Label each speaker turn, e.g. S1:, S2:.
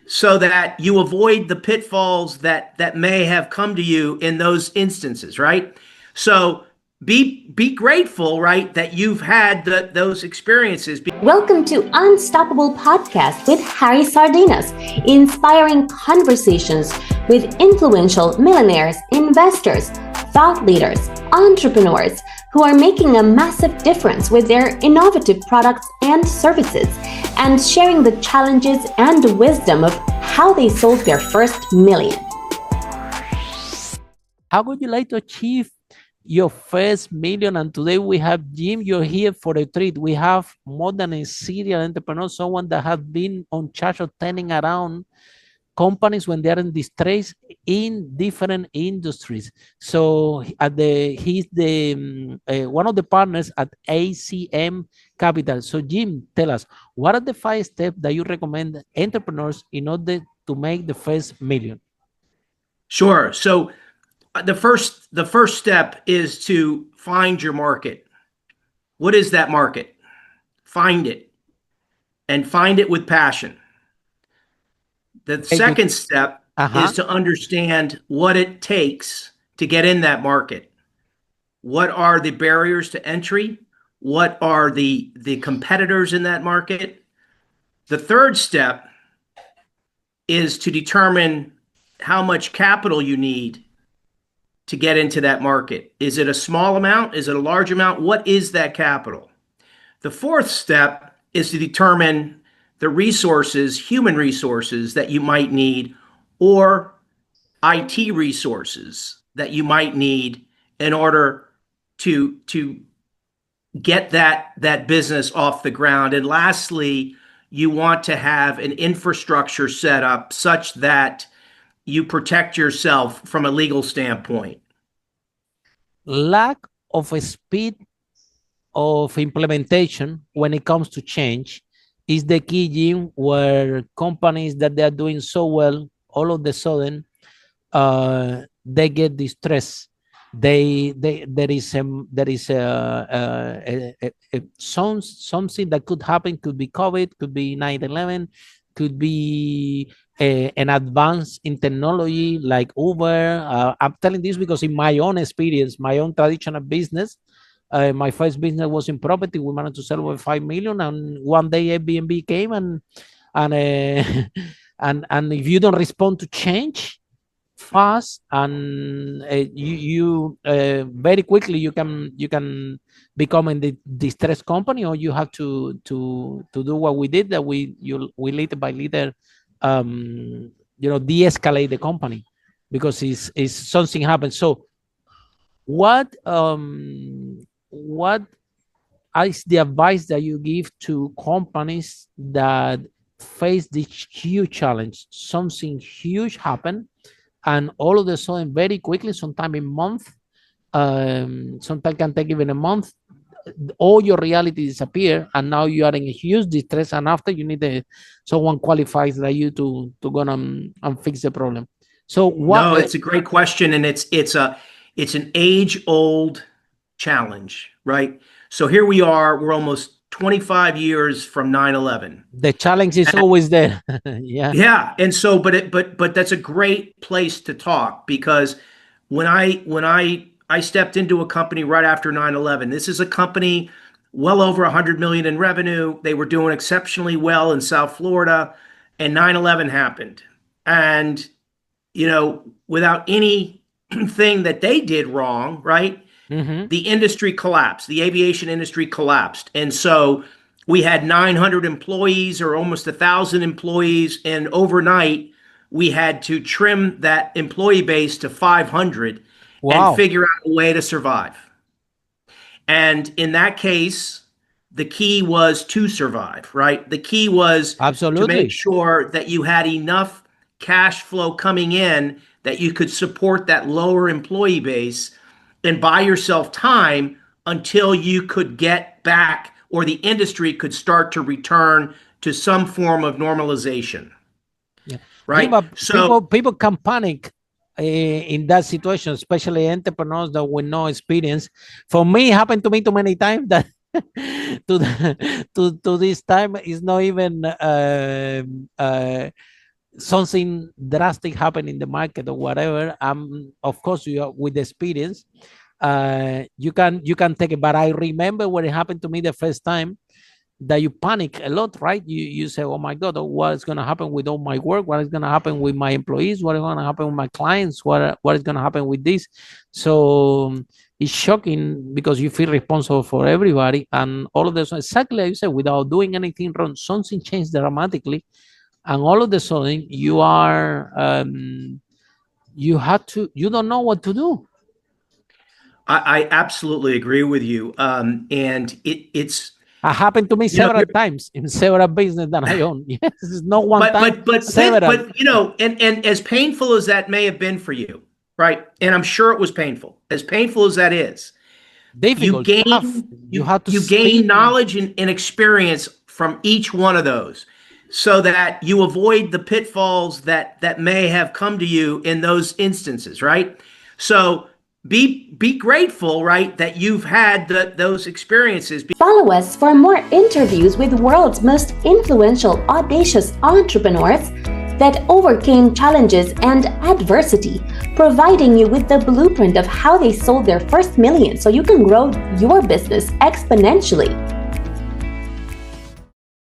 S1: so that you avoid the pitfalls that may have come to you in those instances, right? So be grateful, right, that you've had those experiences.
S2: Welcome to Unstoppable Podcast with Harry Sardinas, inspiring conversations with influential millionaires, investors, thought leaders, entrepreneurs who are making a massive difference with their innovative products and services, and sharing the challenges and wisdom of how they sold their first million.
S3: How would you like to achieve your first million? And today we have Jim. You're here for a treat. We have more than a serial entrepreneur, someone that has been on charge of turning around companies when they are in distress in different industries. So he's the one of the partners at ACM Capital. So Jim, tell us, what are the 5 steps that you recommend entrepreneurs in order to make the first million?
S1: Sure. So the first step is to find your market. What is that market? Find it, and find it with passion. The second step is to understand what it takes to get in that market. What are the barriers to entry? What are the competitors in that market? The third step is to determine how much capital you need to get into that market. Is it a small amount? Is it a large amount? What is that capital? The fourth step is to determine the resources, human resources that you might need, or IT resources that you might need in order to get that business off the ground. And lastly, you want to have an infrastructure set up such that you protect yourself from a legal standpoint.
S3: Lack of a speed of implementation when it comes to change is the key, Jim, where companies that they are doing so well, all of a sudden, they get distressed. There is something that could happen. Could be COVID, could be 9/11, could be an advance in technology like Uber. I'm telling this because in my own experience, my own traditional business, my first business was in property. We managed to sell over 5 million, and one day Airbnb came and and if you don't respond to change fast, and you very quickly you can become in the distressed company, or you have to do what we did, that we little by little de-escalate the company because it's something happens. So what is the advice that you give to companies that face this huge challenge? Something huge happened, and all of a sudden, very quickly, sometime in month, sometimes can take even a month, all your reality disappear, and now you are in a huge distress, and after you need someone qualifies like you to go and fix the problem. So what?
S1: No, it's a great question, and it's an age-old challenge, right? So here we are, we're almost 25 years from 9/11.
S3: The challenge is always there.
S1: Yeah. And so, but that's a great place to talk, because when I stepped into a company right after 9/11, this is a company well over 100 million in revenue. They were doing exceptionally well in South Florida, and 9/11 happened. And, without anything that they did wrong, right? Mm-hmm. The industry collapsed. The aviation industry collapsed. And so we had 900 employees, or almost 1,000 employees. And overnight, we had to trim that employee base to 500. Wow. And figure out a way to survive. And in that case, the key was to survive, right? The key was to make sure that you had enough cash flow coming in that you could support that lower employee base and buy yourself time until you could get back, or the industry could start to return to some form of normalization.
S3: Yeah.
S1: Right?
S3: So people can panic in that situation, especially entrepreneurs that with no experience. For me, it happened to me too many times that to this time is not even something drastic happen in the market or whatever, of course you are, with experience, you can take it. But I remember when it happened to me the first time, that you panic a lot, right? You say, oh my God, what is going to happen with all my work? What is going to happen with my employees? What is going to happen with my clients? What is going to happen with this? So it's shocking because you feel responsible for everybody and all of this. Exactly like you said, without doing anything wrong, something changed dramatically. And all of a sudden you are, you don't know what to do.
S1: I absolutely agree with you. And it's
S3: It happened to me several times in several businesses that I own. Yes, it's not one time, several.
S1: But and as painful as that may have been for you, right? And I'm sure it was painful. As painful as that is,
S3: difficult.
S1: You gain knowledge and experience from each one of those, so that you avoid the pitfalls that may have come to you in those instances, right? So be grateful, right, that you've had those experiences.
S2: Follow us for more interviews with world's most influential, audacious entrepreneurs that overcame challenges and adversity, providing you with the blueprint of how they sold their first million so you can grow your business exponentially.